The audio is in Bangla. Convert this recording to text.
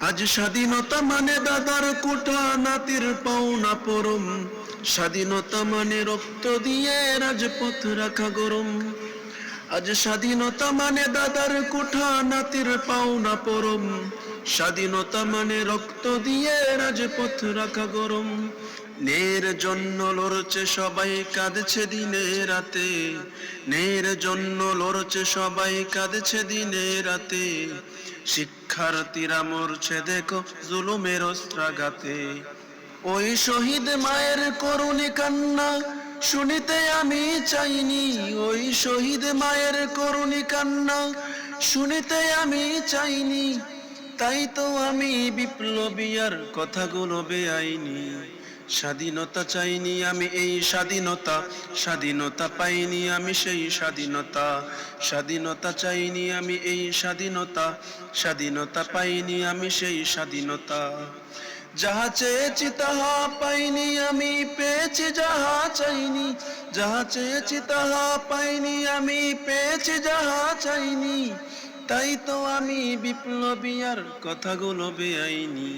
আজ স্বাধীনতা মানে দাদার কোঠা নাতির পাওনা পরম, স্বাধীনতা মানে রক্ত দিয়ে রাজপথ রাখা গরম। আজ স্বাধীনতা মানে দাদার কোঠা নাতির পাওনা পরম, স্বাধীনতা মানে রক্ত দিয়ে রাজপথ রাখা গরম। ন্যায়ের জন্য লড়ছে সবাই, কাঁদছে দিনে রাতে, ন্যায়ের জন্য লড়ছে সবাই, কাঁদছে দিনে রাতে। শিক্ষার্থীরা মরছে দেখো জুলুমের অস্ত্রাঘাতে। ওই শহীদ মায়ের করুণী কান্না শুনিতে আমি চাইনি, ওই শহীদ মায়ের করুণী কান্না শুনিতে আমি চাইনি। তাই তো আমি বিপ্লবীর কথাগুলো বেআইনি। স্বাধীনতা চাইনি আমি এই স্বাধীনতা, স্বাধীনতা পাইনি আমি সেই স্বাধীনতা। স্বাধীনতা চাইনি আমি এই স্বাধীনতা, স্বাধীনতা পাইনি আমি সেই স্বাধীনতা। যাহা চেয়েছি তাহা পাইনি আমি, পেয়েছি যাহা চাইনি। যাহা চেয়েছি তাহা পাইনি আমি, পেয়েছি যাহা চাইনি। তাই তো আমি বিপ্লবীর কথাগুলো বেআইনি।